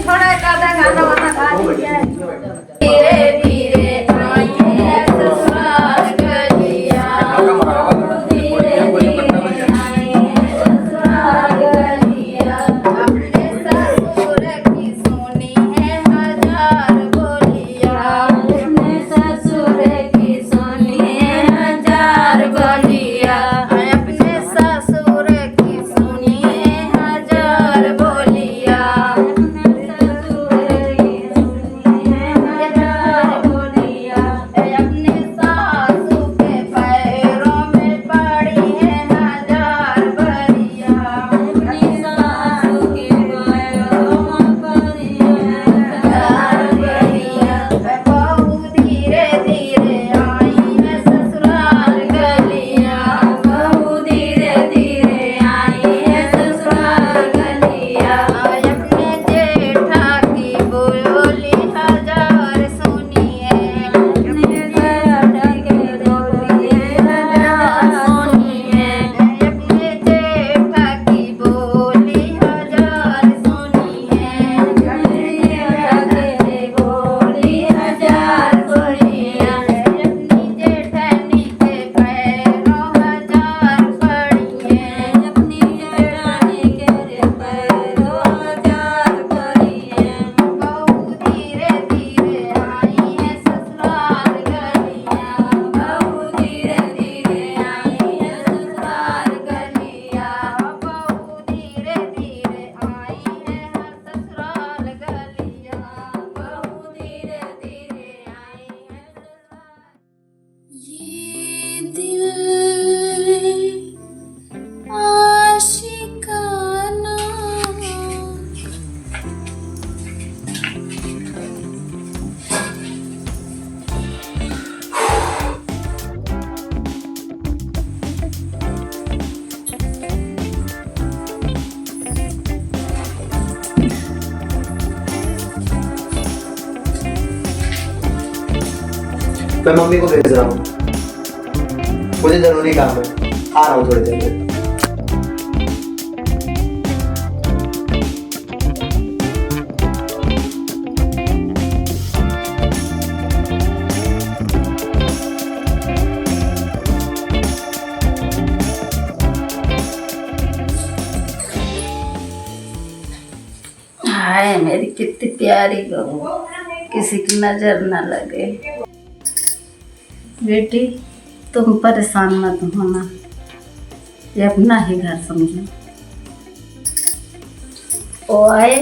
थोड़ा एक आधा खाना वाना खा लीजिए। धीरे धीरे आई है ससुराल गलिया, धीरे धीरे आई है ससुराल गलिया। अपने ससुर की सुनी है हजार बोलिया, अपने ससुर की सुनी है हजार बोलिया, अपने ससुर की सुनी है हजार बोलिया। मैं मम्मी को भेज रहा हूँ, मुझे जरूरी काम है, आ रहा हूँ थोड़ी देर में। हाय मेरी कितनी प्यारी बहू, किसी की नजर न लगे। बेटी तुम परेशान मत होना, ये अपना ही घर समझो। वो आए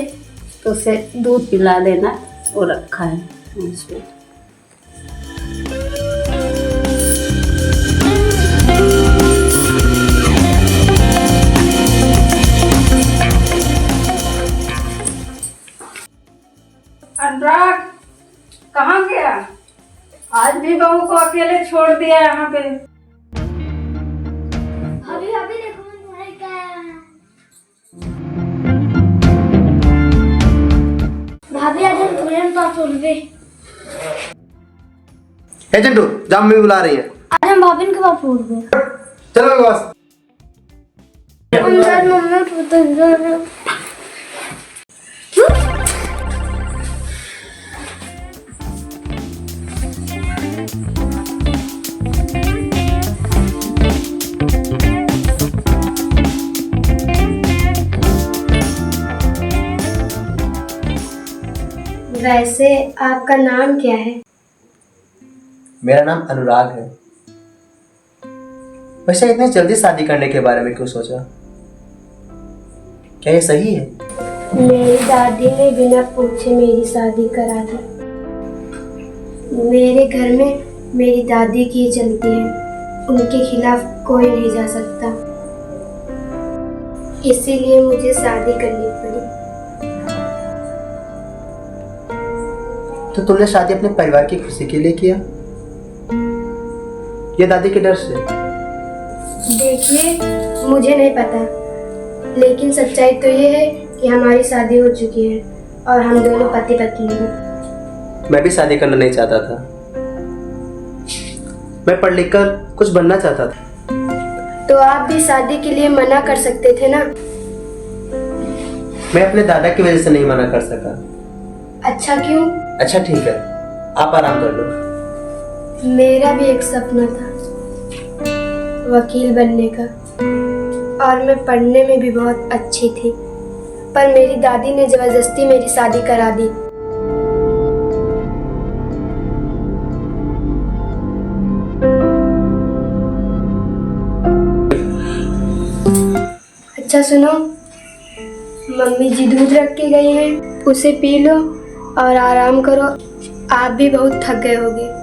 तो उसे दूध पिला देना, वो रखा है उसमें। अनुराग कहाँ गया? आज भी बहू को अकेले छोड़ दिया यहाँ पे। अभी अभी देखो मैं तुम्हारे क्या आया है। भाभी आज हम तुरंत पास उड़ गए। हे चिंटू, जा मम्मी बुला रही है। आज हम भाभी के पास उड़ गए। चलो मेरे पास। अंदर मम्मी पुत्र वैसे आपका नाम क्या है? मेरा नाम अनुराग है। वैसे इतनी जल्दी शादी करने के बारे में क्यों सोचा? क्या ये सही है? मेरी दादी ने बिना पूछे मेरी शादी करा दी। मेरे घर में मेरी दादी की चलती है, उनके खिलाफ कोई नहीं जा सकता, इसीलिए मुझे शादी करनी पड़ी। तो तुमने शादी अपने परिवार की खुशी के लिए किया या दादी के डर से? देखिए मुझे नहीं पता, लेकिन सच्चाई तो ये है कि हमारी शादी हो चुकी है और हम दोनों पति पत्नी हैं। मैं भी शादी करना नहीं चाहता था। मैं पढ़ लिख कर कुछ बनना चाहता था। तो आप भी शादी के लिए मना कर सकते थे ना। मैं अपने दादा की वजह से नहीं मना कर सका। अच्छा क्यों? अच्छा ठीक है, आप आराम कर लो। मेरा भी एक सपना था वकील बनने का, और मैं पढ़ने में भी बहुत अच्छी थी, पर मेरी दादी ने जबरदस्ती मेरी शादी करा दी। अच्छा सुनो, मम्मी जी दूध रख के गई हैं, उसे पी लो और आराम करो। आप भी बहुत थक गए होगे।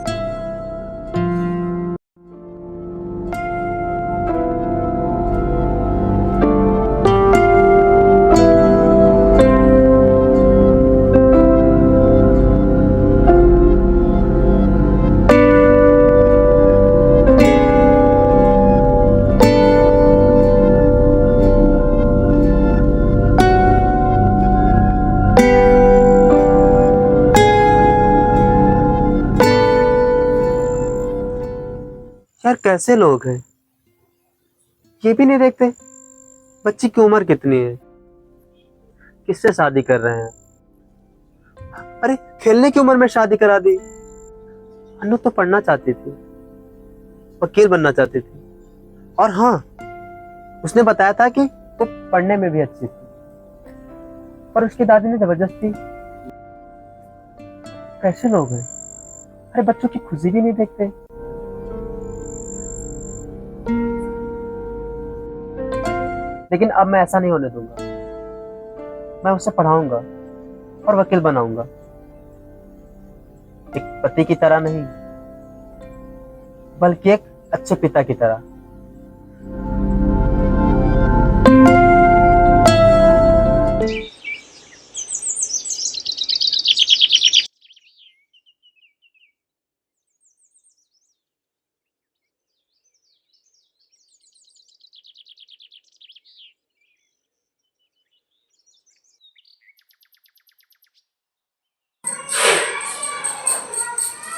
यार कैसे लोग हैं, ये भी नहीं देखते बच्ची की उम्र कितनी है, किससे शादी कर रहे हैं। अरे खेलने की उम्र में शादी करा दी। अनु तो पढ़ना चाहती थी, वकील बनना चाहती थी, और हाँ उसने बताया था कि वो पढ़ने में भी अच्छी थी, पर उसकी दादी ने जबरदस्ती। कैसे लोग हैं, अरे बच्चों की खुशी भी नहीं देखते। लेकिन अब मैं ऐसा नहीं होने दूंगा, मैं उसे पढ़ाऊंगा और वकील बनाऊंगा, एक पति की तरह नहीं बल्कि एक अच्छे पिता की तरह।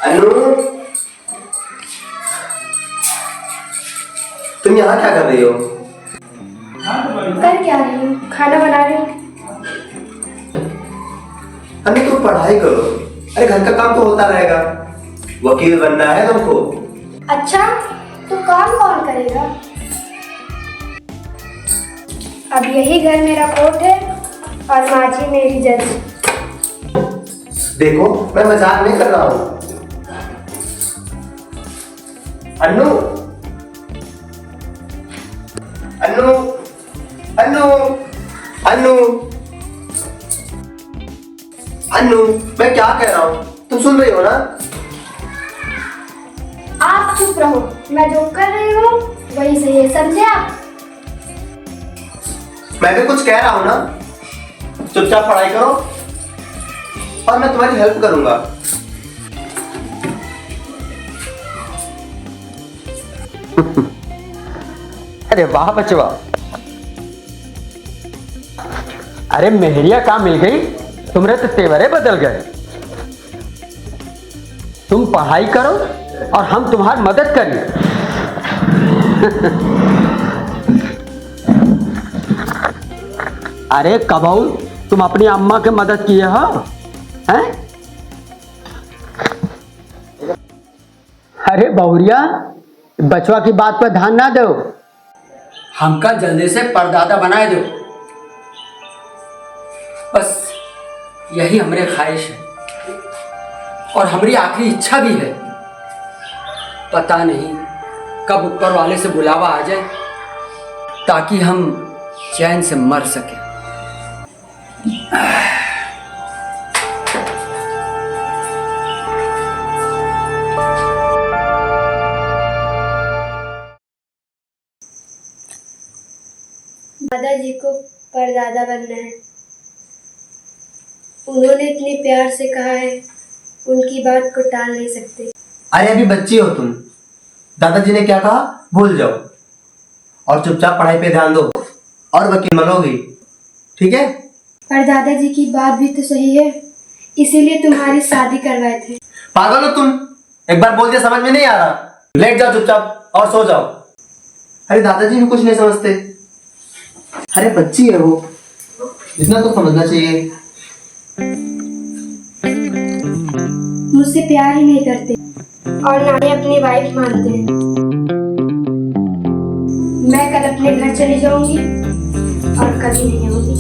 अनु, तुम यहाँ क्या कर रही हो? कर क्या रही हूँ? खाना बना रही हूँ। अनु तुम पढ़ाई करो, अरे घर का काम तो होता रहेगा, वकील बनना है तुमको। अच्छा, तो काम कौन करेगा? अब यही घर मेरा कोर्ट है और माझी मेरी जज। देखो मैं मजाक नहीं कर रहा हूँ। अनु, अनु, अनु, अनु, अनु, मैं क्या कह रहा हूँ तुम सुन रही हो ना? आप चुप रहो, मैं जो कर रही हूँ वही सही है, समझे आप? मैं भी कुछ कह रहा हूँ ना, चुपचाप पढ़ाई करो और मैं तुम्हारी हेल्प करूंगा। अरे वाह बचवा, अरे मेहरिया कहाँ मिल गई, तुम्हारे तो तेवरे बदल गए। तुम पढ़ाई करो और हम तुम्हारी मदद करें। अरे कबहू तुम अपनी अम्मा की मदद किए हो हैं? अरे बहुरिया, बचवा की बात पर ध्यान ना दो, हमका जल्दी से परदादा बनाए दो, बस यही हमारे ख्वाहिश है और हमारी आखिरी इच्छा भी है। पता नहीं कब ऊपर वाले से बुलावा आ जाए ताकि हम चैन से मर सके। दादाजी को परदादा बनना है, उन्होंने इतने प्यार से कहा है, उनकी बात को टाल नहीं सकते। अरे अभी बच्ची हो तुम, दादाजी ने क्या कहा भूल जाओ और चुपचाप पढ़ाई पे ध्यान दो और वकील बनोगी, ठीक है? पर दादाजी की बात भी तो सही है, इसीलिए तुम्हारी शादी करवाए थे। पागल हो तुम, एक बार बोल दिया समझ में नहीं आ रहा, लेट जाओ चुपचाप और सो जाओ। अरे दादाजी भी कुछ नहीं समझते, अरे बच्ची है वो। इतना तो समझना चाहिए। मुझसे प्यार ही नहीं करते और ना ही अपनी वाइफ मानते हैं। मैं कल अपने घर चली जाऊंगी और कभी नहीं आऊंगी।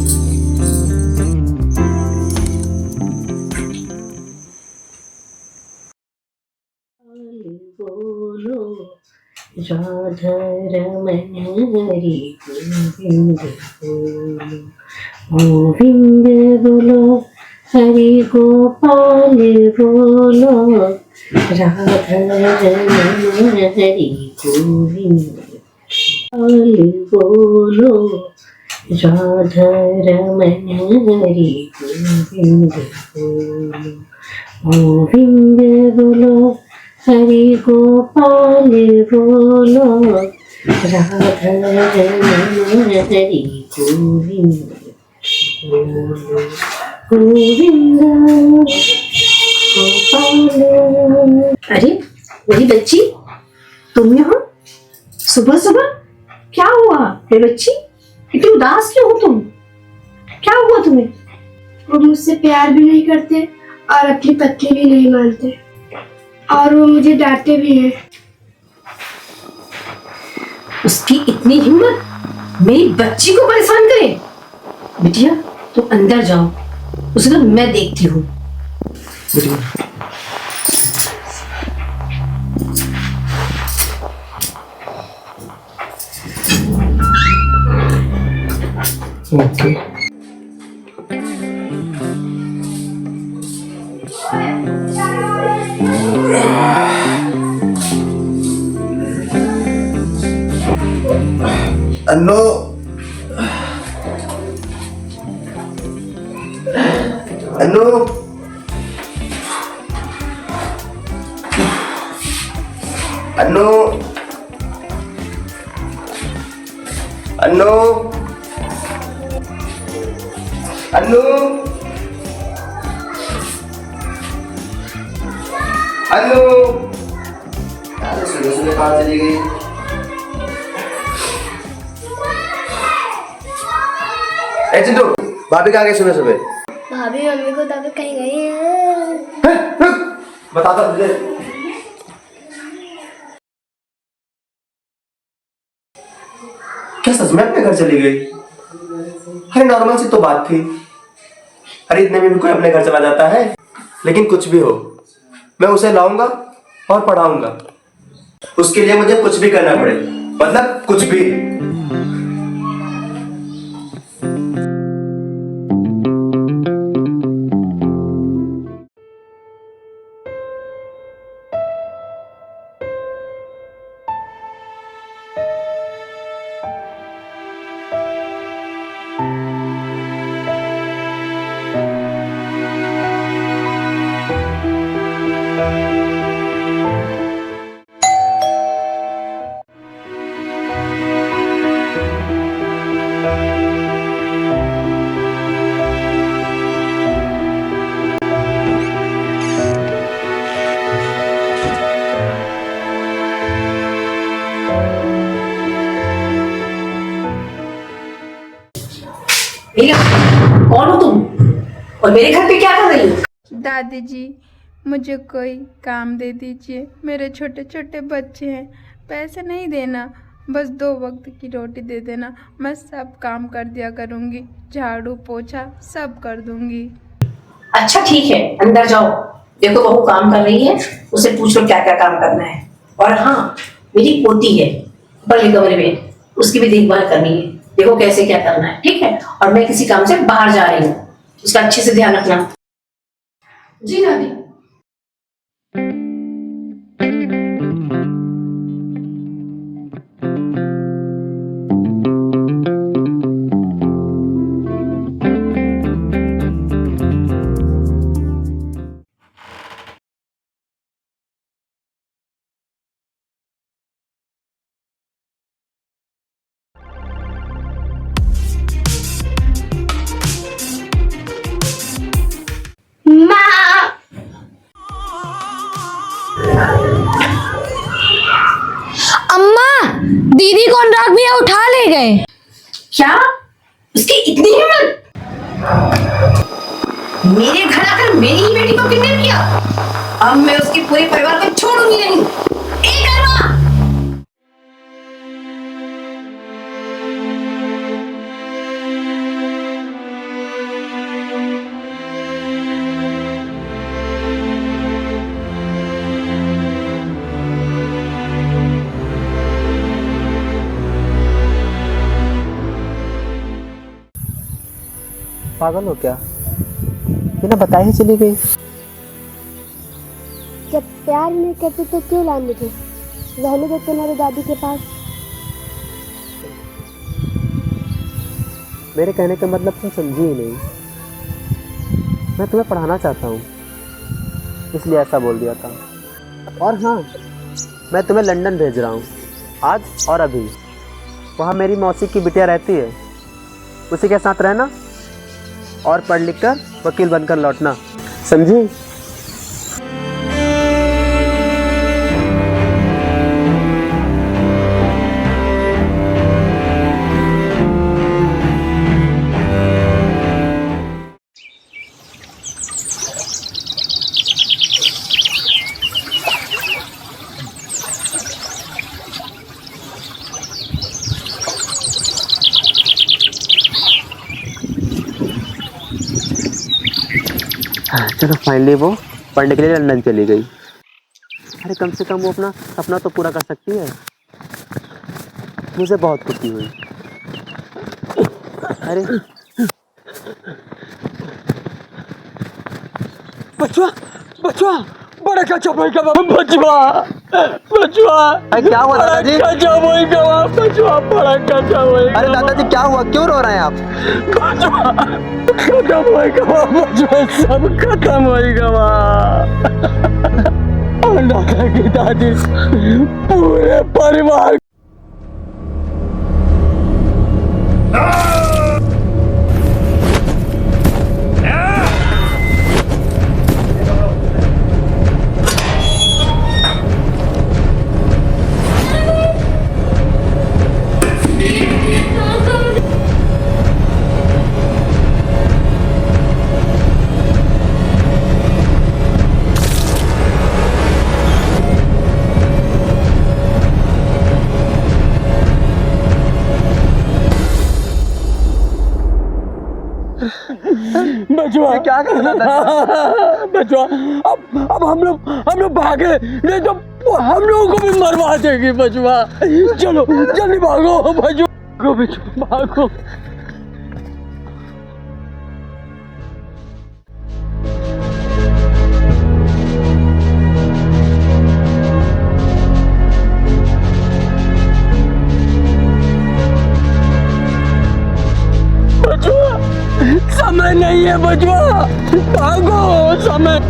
बोलो राधा रमन हरि गोविंद बोलो, गोविंद बोलो हरि गोपाल बोलो, राधा रमन हरि गोविंद गोपाल बोलो, राधा रमन हरि गोविंद बोलो, गोविंद बोलो हरि गोपाल बोलो, राधा रमन हरि गोविंद बोलो, गोविंद गोपाल। अरे मेरी बच्ची, तुम यहाँ सुबह सुबह? क्या हुआ मेरी बच्ची? इतनी उदास क्यों हो तुम? क्या हुआ तुम्हें? वो मुझसे प्यार भी नहीं करते और अपनी पत्नी भी नहीं मानते और वो मुझे डांटते भी हैं। उसकी इतनी हिम्मत मेरी बच्ची को परेशान करे? बिटिया तुम अंदर जाओ, उसे तो मैं देखती हूँ। ओके। अन्नू, अन्नू, अन्नू, अन्नू, अन्नू, अन्नू, अरे सुबह सुबह कहाँ चली गई? ए चिंटू, भाभी कहाँ गई सुबह सुबह? भाभी मम्मी को तब कहीं गई है। रुक, बताता तुझे। क्या सच में अपने घर चली गई? अरे नॉर्मल सी तो बात थी। अरे इतने में भी कोई अपने घर चला जाता है? लेकिन कुछ भी हो, मैं उसे लाऊंगा और पढ़ाऊंगा। उसके लिए मुझे कुछ भी करना पड़े, मतलब कुछ भी। कौन हो तुम और मेरे घर पे क्या कर रही हो? दादी जी, मुझे कोई काम दे दीजिए। मेरे छोटे छोटे बच्चे हैं, पैसे नहीं देना, बस 2 वक्त की रोटी दे देना। मैं सब काम कर दिया करूँगी, झाड़ू पोछा सब कर दूँगी। अच्छा ठीक है, अंदर जाओ। देखो बहू काम कर रही है, उसे पूछ लो क्या क्या काम करना है। और हाँ, मेरी पोती है बड़े कमरे में, उसकी भी देखभाल करनी है। देखो कैसे क्या करना है, ठीक है? और मैं किसी काम से बाहर जा रही हूँ, उसका अच्छे से ध्यान रखना। जी दादी। दीदी को अनुराग भैया उठा ले गए। क्या? उसकी इतनी हिम्मत? मेरे घर आकर मेरी ही बेटी को किडनैप किया। अब मैं उसके पूरे परिवार को छोड़ूंगी नहीं। एक करवा। पागल हो क्या? बिना बताए ही चली गई। जब प्यार नहीं करते तो क्यों लाए मुझे? रहने दो तुम्हारी दादी के पास। मेरे कहने का मतलब तुम समझी ही नहीं। मैं तुम्हें पढ़ाना चाहता हूँ, इसलिए ऐसा बोल दिया था। और हाँ, मैं तुम्हें लंदन भेज रहा हूँ आज और अभी। वहाँ मेरी मौसी की बिटिया रहती है, उसी के साथ रहना और पढ़ लिख कर वकील बनकर लौटना, समझी? चलो फाइनली वो पढ़ने के लिए लंदन चली गई। अरे कम से कम वो अपना सपना तो पूरा कर सकती है। मुझे बहुत खुशी हुई। अरे बचवा बचवा बड़ा कच्चा भाई का बचवा बचवा। क्या हुआ दादाजी? कच्चा भाई का बचवा, बड़ा कच्चा भाई। अरे दादाजी क्या हुआ, क्यों रो रहे हैं आप? बचवा खत्म होएगा बचवा, सब खत्म होएगा। और दादा की दादी पूरे परिवार बचवा। क्या कर रहा था बचवा? अब हम लोग भागे, नहीं तो हम लोगों को भी मरवा देगी बचवा। चलो जल्दी भागो बचवा, भागो। समय नहीं है बचवा, भागो समय।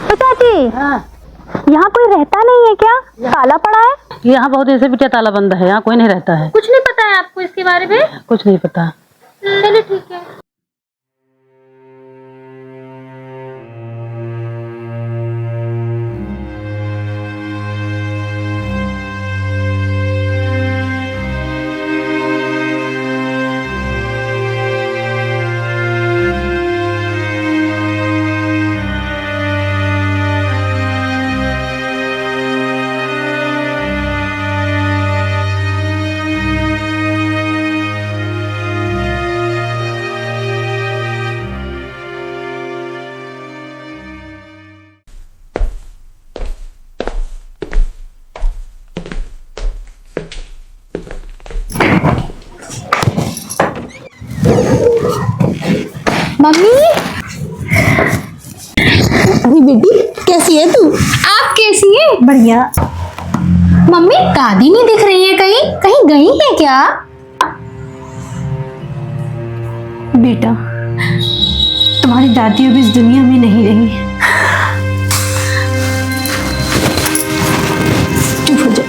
तो चाची यहाँ कोई रहता नहीं है क्या? ताला पड़ा है। यहाँ बहुत ऐसे बिटिया ताला बंद है, यहाँ कोई नहीं रहता है। कुछ नहीं पता है आपको इसके बारे में? कुछ नहीं पता। चलिए ठीक है। मम्मी, अरे बेटी कैसी है तू? आप कैसी हैं? बढ़िया। मम्मी दादी नहीं दिख रही है, कहीं कहीं गई है क्या? बेटा, तुम्हारी दादी अब इस दुनिया में नहीं रही। चुप हो जा।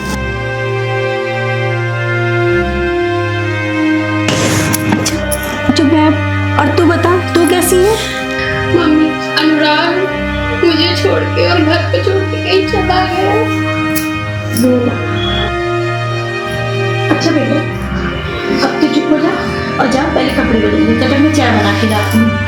चुप है। और तू बता, तू कैसी है? मम्मी, अनुराग मुझे छोड़ के और घर पे छोड़ के कहीं चला गया। अच्छा बेटा, अब तू चुप हो जा और जा पहले कपड़े बदल ले, तब तक मैं चाय बना के लाती हूँ।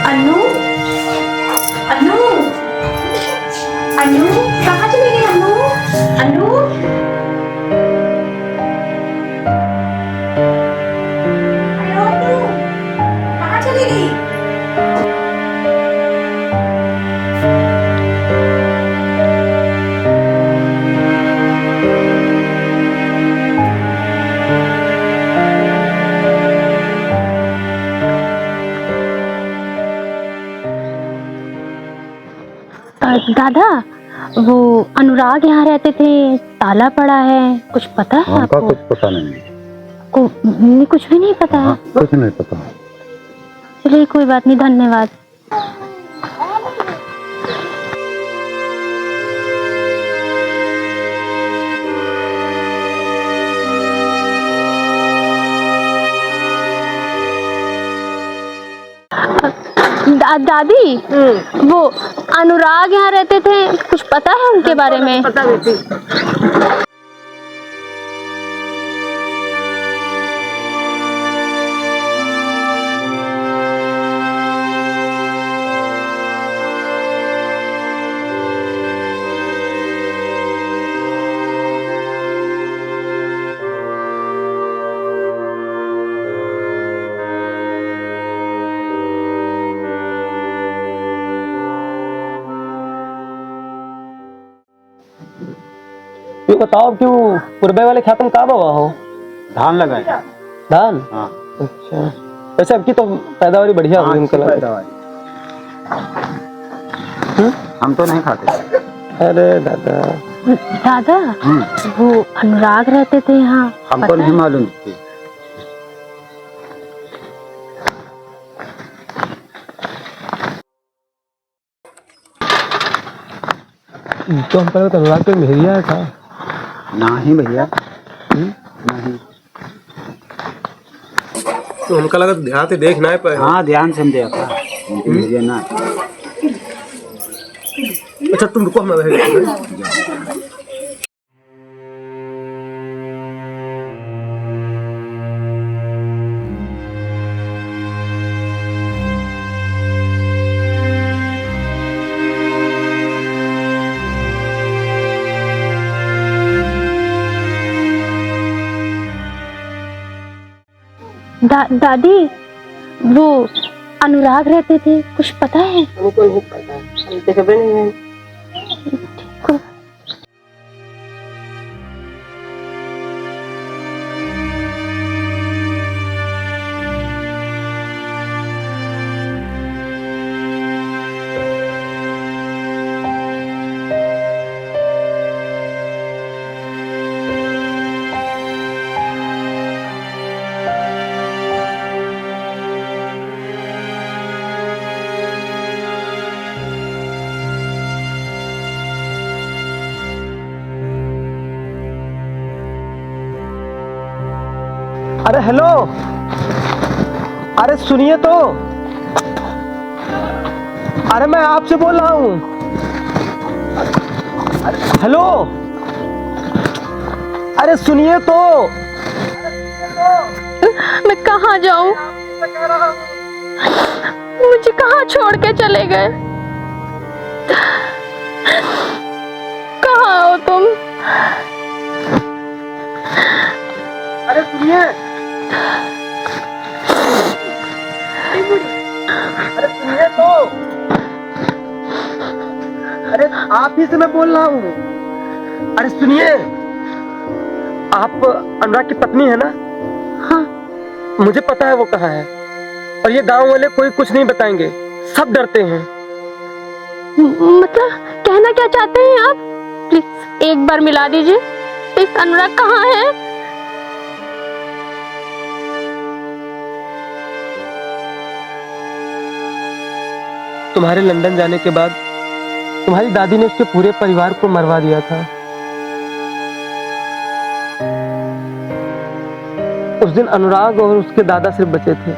अनु, अनु, अनु, कहाँ चली गई अनु? अनु, अनु, अनु, कहाँ चली गई? दादा, वो अनुराग यहाँ रहते थे, ताला पड़ा है, कुछ पता है आपको? कुछ पता नहीं। कुछ भी नहीं पता है? कुछ नहीं पता। चलिए कोई बात नहीं, धन्यवाद। दादी, वो अनुराग यहाँ रहते थे, कुछ पता है उनके बारे में? पता बेटी। ये बताओ क्यों पूर्वे वाले खेत में कब हुआ हो? धान लगाए। धान? हाँ। अच्छा, वैसे आपकी तो पैदावारी बढ़िया होगी उनका हम तो नहीं खाते। अरे दादा। दादा वो अनुराग रहते थे यहाँ, हमको नहीं मालूम थी। तो हम पर अनुराग कोई मेहरिया था। नहीं भैया, नहीं। तो हमका लगा ध्यान से देख ना पाए। हाँ ध्यान से हम देखा, मेहरिया ना। अच्छा तुम रुको, हम दादी वो अनुराग रहते थे, कुछ पता है? हमको नहीं पता, हम तो खबर नहीं है। अरे हेलो, अरे सुनिए तो, अरे मैं आपसे बोल रहा हूँ। हेलो, अरे सुनिए तो। मैं कहाँ जाऊँ? मुझे कहाँ छोड़ के चले गए? कहाँ हो तुम? अरे सुनिए, अरे सुनिए तो, अरे आप ही से मैं बोल रहा हूँ। अरे सुनिए, आप अनुराग की पत्नी है ना? हाँ। मुझे पता है वो कहाँ है, और ये गांव वाले कोई कुछ नहीं बताएंगे, सब डरते हैं। मतलब कहना क्या चाहते हैं आप? प्लीज एक बार मिला दीजिए। प्लीज, अनुराग कहाँ है? तुम्हारे लंदन जाने के बाद तुम्हारी दादी ने उसके पूरे परिवार को मरवा दिया था। उस दिन अनुराग और उसके दादा सिर्फ बचे थे,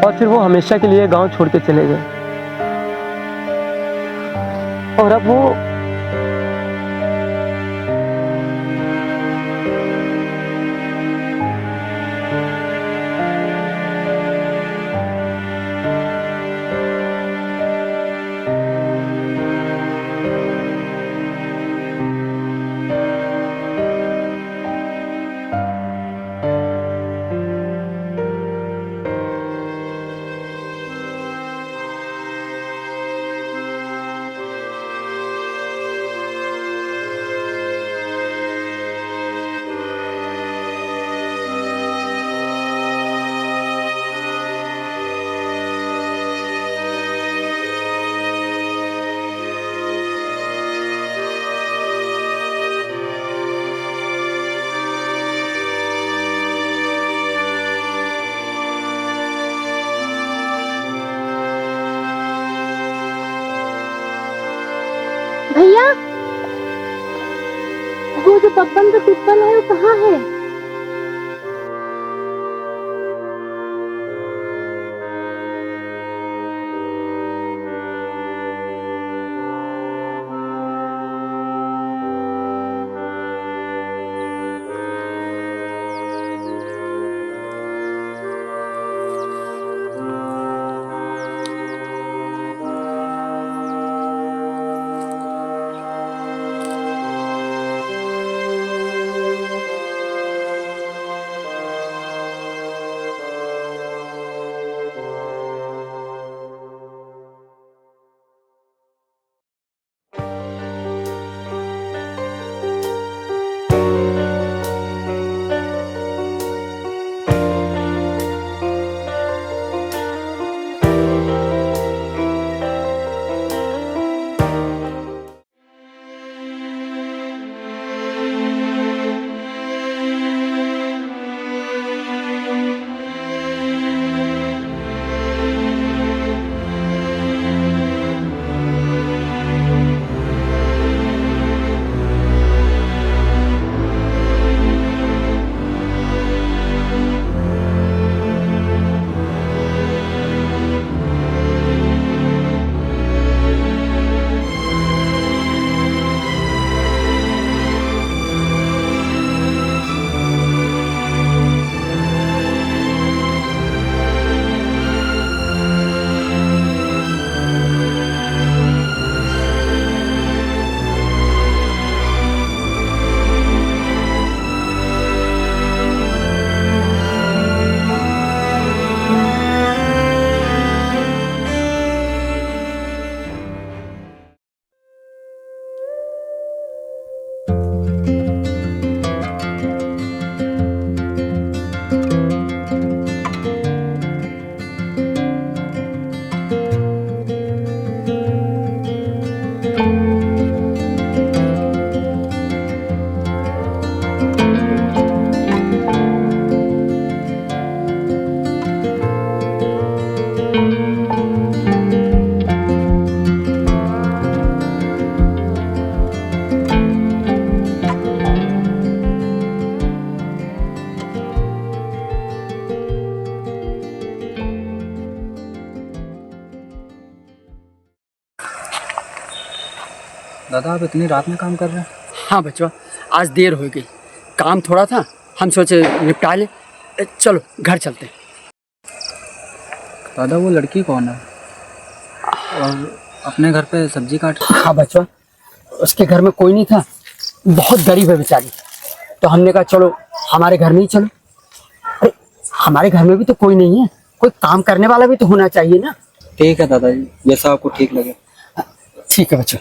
और फिर वो हमेशा के लिए गांव छोड़ के चले गए। और अब वो भैया, वो जो बब्बन का पिपल है वो कहाँ है? दादा आप इतनी रात में काम कर रहे हैं? हाँ बच्चों, आज देर हो गई, काम थोड़ा था, हम सोचे निपटा ले। चलो घर चलते हैं। दादा वो लड़की कौन है और अपने घर पे सब्जी काट? हाँ बच्चों, उसके घर में कोई नहीं था, बहुत गरीब है बेचारी, तो हमने कहा चलो हमारे घर में ही चलो। अरे हमारे घर में भी तो कोई नहीं है, कोई काम करने वाला भी तो होना चाहिए ना। ठीक है दादाजी, जैसा आपको ठीक लगे। ठीक है बच्चों।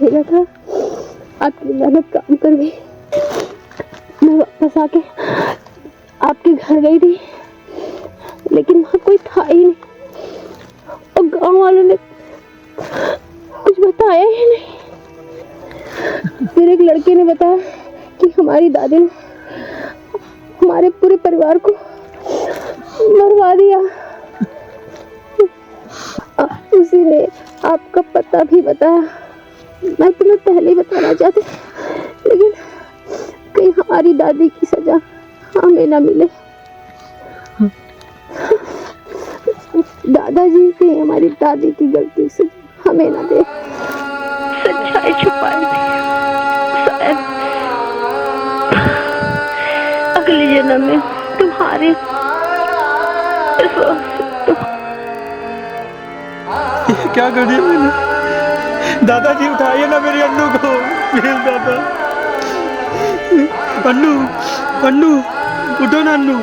भेजा था, आपकी मेहनत काम कर गई। मैं वापस आके आपके घर गई थी, लेकिन वहाँ कोई था ही नहीं और गांव वालों ने कुछ बताया ही नहीं। फिर एक लड़के ने बताया कि हमारी दादी ने हमारे पूरे परिवार को मरवा दिया। उसी ने आपका पता भी बताया। मैं तुम्हें पहले ही बताना चाहती, लेकिन कहीं हमारी दादी की सजा हमें ना मिले। दादाजी कहीं हमारी दादी की गलती से हमें ना दे। सच्चाई छुपाई थी, शायद अगले जन्म में तुम्हारे क्या कर दिया मैंने? दादाजी उठाइए ना मेरी अन्नू को, प्लीज दादा। अन्नू, अन्नू उठो ना अन्नू।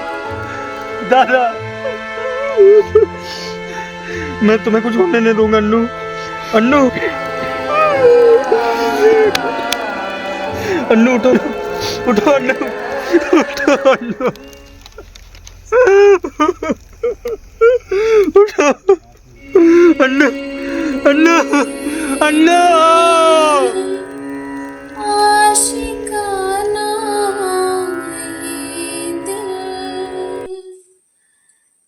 दादा मैं तुम्हें कुछ होने नहीं दूंगा अन्नू। अन्नू, अन्नू उठो, उठो अन्नू, उठो अन्नू, उठो अन्नू, अन्नू, अन्नू। आशिकाना ये दिल,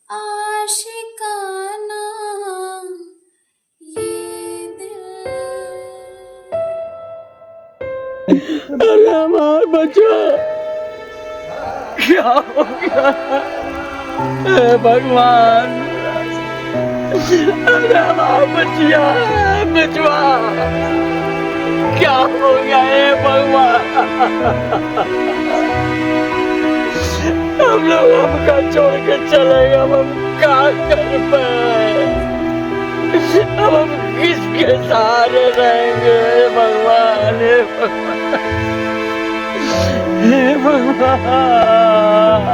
आशिकाना ये दिल। अरे हमार बच्चा क्या हो गया? हे भगवान, अरे हमार बच्चिया, बचवा क्या हो गया? हे भगवान, हम लोग हमका छोड़ के चले गए, हम क्या कर पाए? अब हम किसके सहारे रहेंगे? हे भगवान, हे भगवान, हे भगवान।